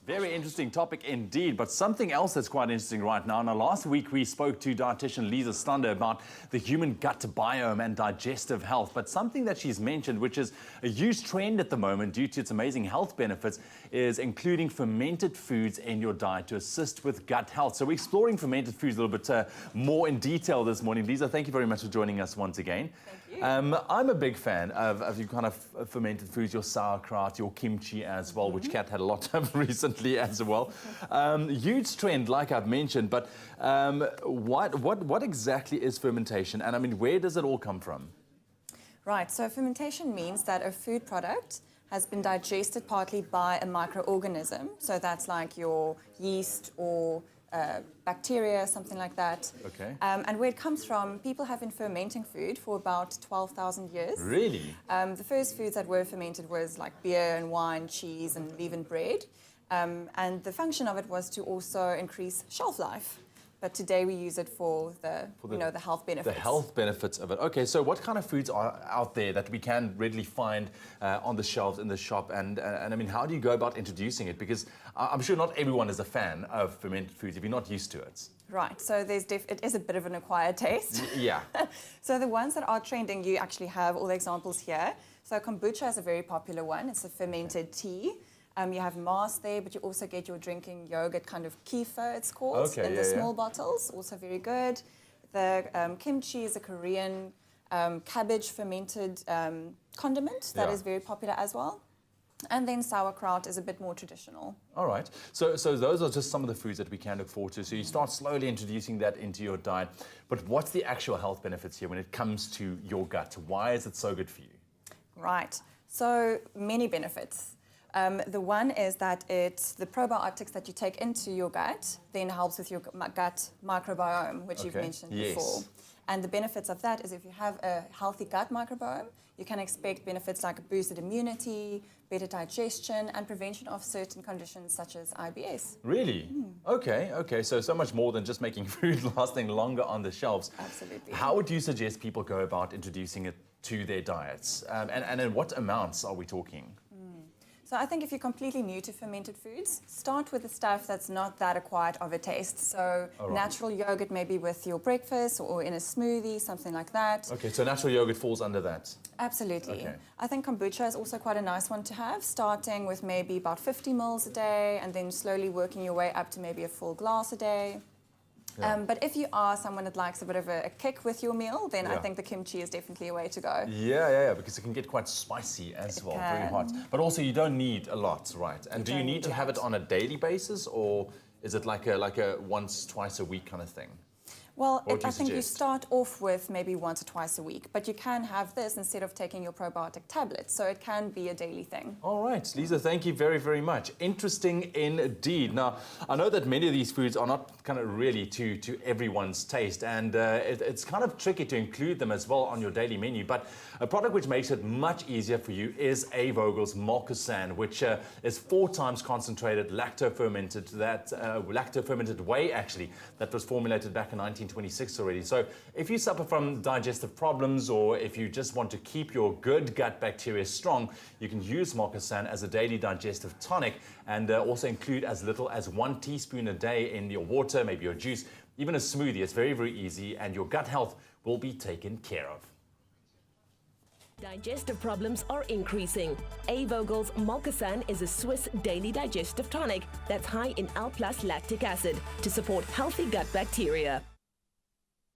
Very interesting topic indeed, but something else that's quite interesting right now. Now, last week we spoke to Dietician Lize Stander about the human gut biome and digestive health, but something that she's mentioned, which is a huge trend at the moment due to its amazing health benefits, is including fermented foods in your diet to assist with gut health. So we're exploring fermented foods a little bit more in detail this morning. Lize, thank you very much for joining us once again. Thank you. I'm a big fan of your kind of fermented foods, your sauerkraut, your kimchi as well, which Kat had a lot of recently as well. Huge trend, like I've mentioned, but what exactly is fermentation? And I mean, where does it all come from? Right, so fermentation means that a food product has been digested partly by a microorganism. So that's like your yeast or bacteria, something like that. Okay. And where it comes from, people have been fermenting food for about 12,000 years. Really? The first foods that were fermented was like beer and wine, cheese and leavened bread. And the function of it was to also increase shelf life. But today we use it for the health benefits. The health benefits of it. Okay, so what kind of foods are out there that we can readily find on the shelves in the shop? And I mean, how do you go about introducing it? Because I'm sure not everyone is a fan of fermented foods if you're not used to it. Right, so it is a bit of an acquired taste. Yeah. So the ones that are trending, you actually have all the examples here. So kombucha is a very popular one. It's a fermented tea. You have Mars there, but you also get your drinking yogurt, kind of kefir, it's called, in the small bottles, also very good. The kimchi is a Korean cabbage fermented condiment that is very popular as well. And then sauerkraut is a bit more traditional. All right. So those are just some of the foods that we can look forward to. So you start slowly introducing that into your diet. But what's the actual health benefits here when it comes to your gut? Why is it so good for you? Right. So many benefits. The one is that the probiotics that you take into your gut then helps with your gut microbiome, which you've mentioned before. And the benefits of that is if you have a healthy gut microbiome, you can expect benefits like boosted immunity, better digestion, and prevention of certain conditions such as IBS. Really? Okay. So much more than just making food lasting longer on the shelves. Absolutely. How would you suggest people go about introducing it to their diets? And in what amounts are we talking? So I think if you're completely new to fermented foods, start with the stuff that's not that acquired of a taste. So natural yogurt maybe with your breakfast or in a smoothie, something like that. Okay, so natural yogurt falls under that? Absolutely. Okay. I think kombucha is also quite a nice one to have, starting with maybe about 50 ml a day and then slowly working your way up to maybe a full glass a day. Yeah. But if you are someone that likes a bit of a kick with your meal, then I think the kimchi is definitely a way to go. Yeah, because it can get quite spicy as well, very hot. But also you don't need a lot, right? And do you need to have it on a daily basis, or is it like a once, twice a week kind of thing? Well, I think you start off with maybe once or twice a week, but you can have this instead of taking your probiotic tablets, so it can be a daily thing. All right, Lize, thank you very, very much. Interesting indeed. Now, I know that many of these foods are not kind of really to everyone's taste, and it's kind of tricky to include them as well on your daily menu, but a product which makes it much easier for you is Vogel's MOLKOSAN, which is 4 times concentrated lacto-fermented, lacto-fermented whey, actually, that was formulated back in 1926 already. So if you suffer from digestive problems or if you just want to keep your good gut bacteria strong, you can use MOLKOSAN as a daily digestive tonic and also include as little as 1 teaspoon a day in your water, maybe your juice, even a smoothie. It's very, very easy and your gut health will be taken care of. Digestive problems are increasing. Vogel's MOLKOSAN is a Swiss daily digestive tonic that's high in L+ lactic acid to support healthy gut bacteria.